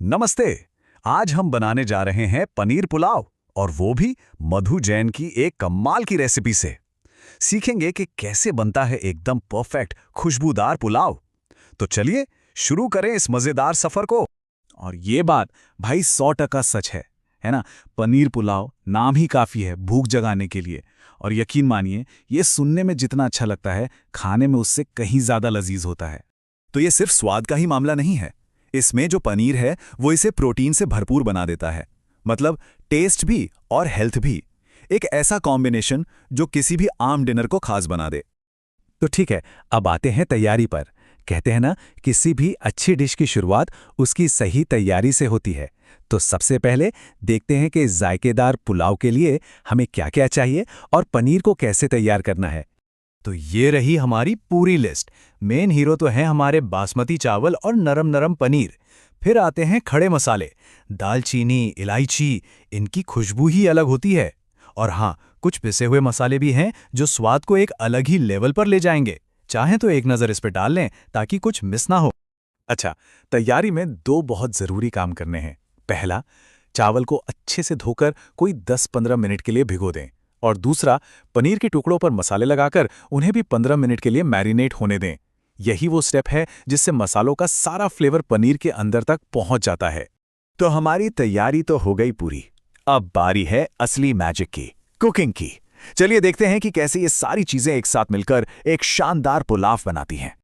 नमस्ते। आज हम बनाने जा रहे हैं पनीर पुलाव, और वो भी मधु जैन की एक कमाल की रेसिपी से। सीखेंगे कि कैसे बनता है एकदम परफेक्ट खुशबूदार पुलाव। तो चलिए शुरू करें इस मजेदार सफर को। और ये बात भाई 100% सच है ना। पनीर पुलाव नाम ही काफ़ी है भूख जगाने के लिए। और यकीन मानिए, ये सुनने में जितना अच्छा लगता है, खाने में उससे कहीं ज़्यादा लजीज होता है। तो ये सिर्फ स्वाद का ही मामला नहीं है। इसमें जो पनीर है वो इसे प्रोटीन से भरपूर बना देता है। मतलब टेस्ट भी और हेल्थ भी। एक ऐसा कॉम्बिनेशन जो किसी भी आम डिनर को खास बना दे। तो ठीक है, अब आते हैं तैयारी पर। कहते हैं ना, किसी भी अच्छी डिश की शुरुआत उसकी सही तैयारी से होती है। तो सबसे पहले देखते हैं कि इस जायकेदार पुलाव के लिए हमें क्या क्या चाहिए और पनीर को कैसे तैयार करना है। तो ये रही हमारी पूरी लिस्ट। मेन हीरो तो है हमारे बासमती चावल और नरम नरम पनीर। फिर आते हैं खड़े मसाले, दालचीनी, इलायची। इनकी खुशबू ही अलग होती है। और हाँ, कुछ पिसे हुए मसाले भी हैं जो स्वाद को एक अलग ही लेवल पर ले जाएंगे। चाहें तो एक नज़र इस पे डाल लें ताकि कुछ मिस ना हो। अच्छा, तैयारी में दो बहुत ज़रूरी काम करने हैं। पहला, चावल को अच्छे से धोकर कोई 10-15 मिनट के लिए भिगो दें। और दूसरा, पनीर के टुकड़ों पर मसाले लगाकर उन्हें भी 15 मिनट के लिए मैरिनेट होने दें। यही वो स्टेप है जिससे मसालों का सारा फ्लेवर पनीर के अंदर तक पहुंच जाता है। तो हमारी तैयारी तो हो गई पूरी। अब बारी है असली मैजिक की, कुकिंग की। चलिए देखते हैं कि कैसे ये सारी चीजें एक साथ मिलकर एक शानदार पुलाव बनाती हैं।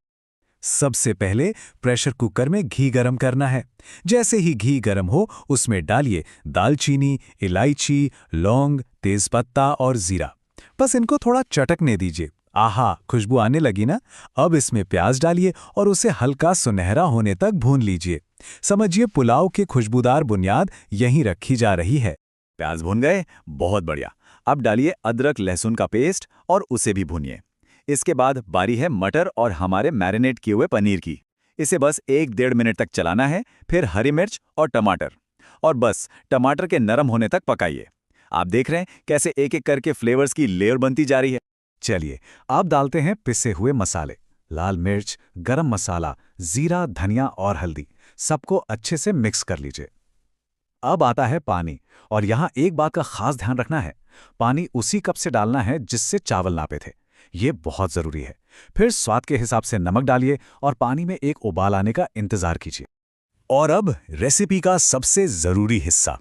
सबसे पहले प्रेशर कुकर में घी गरम करना है। जैसे ही घी गरम हो, उसमें डालिए दालचीनी, इलायची, लौंग, तेजपत्ता और जीरा। बस इनको थोड़ा चटकने दीजिए। आहा, खुशबू आने लगी ना। अब इसमें प्याज डालिए और उसे हल्का सुनहरा होने तक भून लीजिए। समझिए, पुलाव की खुशबूदार बुनियाद यहीं रखी जा रही है। प्याज भुन गए, बहुत बढ़िया। अब डालिए अदरक लहसुन का पेस्ट और उसे भी भूनिए। इसके बाद बारी है मटर और हमारे मैरिनेट किए हुए पनीर की। इसे बस 1-1.5 मिनट तक चलाना है। फिर हरी मिर्च और टमाटर, और बस टमाटर के नरम होने तक पकाइए। आप देख रहे हैं कैसे एक एक करके फ्लेवर्स की लेयर बनती जा रही है। चलिए, अब डालते हैं पिसे हुए मसाले। लाल मिर्च, गरम मसाला, जीरा, धनिया और हल्दी। सबको अच्छे से मिक्स कर लीजिए। अब आता है पानी, और यहाँ एक बात का खास ध्यान रखना है। पानी उसी कप से डालना है जिससे चावल नापे थे। ये बहुत जरूरी है। फिर स्वाद के हिसाब से नमक डालिए और पानी में एक उबाल आने का इंतजार कीजिए। और अब रेसिपी का सबसे जरूरी हिस्सा।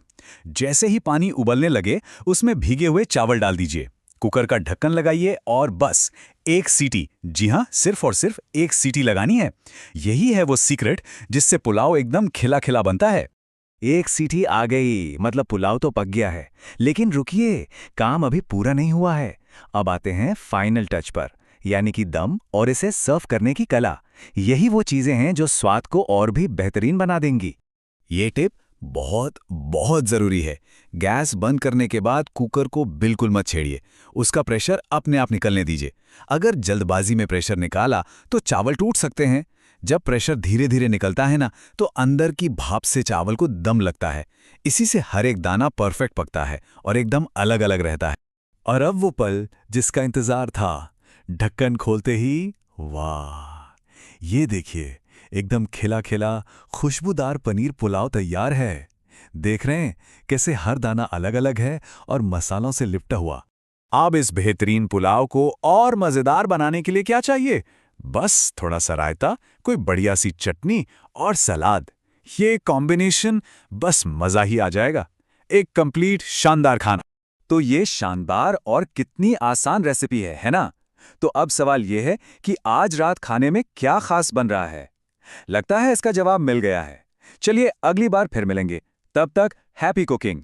जैसे ही पानी उबलने लगे, उसमें भीगे हुए चावल डाल दीजिए। कुकर का ढक्कन लगाइए और बस एक सीटी, जी हाँ, सिर्फ और सिर्फ एक सीटी लगानी है। यही है वो सीक्रेट जिससे पुलाव एकदम खिला खिला बनता है। एक सीटी आ गई, मतलब पुलाव तो पक गया है। लेकिन रुकिए, काम अभी पूरा नहीं हुआ है। अब आते हैं फाइनल टच पर, यानी कि दम और इसे सर्व करने की कला। यही वो चीजें हैं जो स्वाद को और भी बेहतरीन बना देंगी। ये टिप बहुत बहुत जरूरी है। गैस बंद करने के बाद कुकर को बिल्कुल मत छेड़िए। उसका प्रेशर अपने आप निकलने दीजिए। अगर जल्दबाजी में प्रेशर निकाला तो चावल टूट सकते हैं। जब प्रेशर धीरे धीरे निकलता है ना, तो अंदर की भाप से चावल को दम लगता है। इसी से हर एक दाना परफेक्ट पकता है और एकदम अलग अलग रहता है। और अब वो पल जिसका इंतजार था। ढक्कन खोलते ही, वाह, ये देखिए, एकदम खिला खिला खुशबूदार पनीर पुलाव तैयार है। देख रहे हैं कैसे हर दाना अलग अलग है और मसालों से लिपटा हुआ। अब इस बेहतरीन पुलाव को और मजेदार बनाने के लिए क्या चाहिए? बस थोड़ा सा रायता, कोई बढ़िया सी चटनी और सलाद। ये कॉम्बिनेशन बस मजा ही आ जाएगा। एक कंप्लीट शानदार खाना। तो ये शानदार और कितनी आसान रेसिपी है ना? तो अब सवाल ये है कि आज रात खाने में क्या खास बन रहा है? लगता है इसका जवाब मिल गया है। चलिए अगली बार फिर मिलेंगे। तब तक हैप्पी कुकिंग।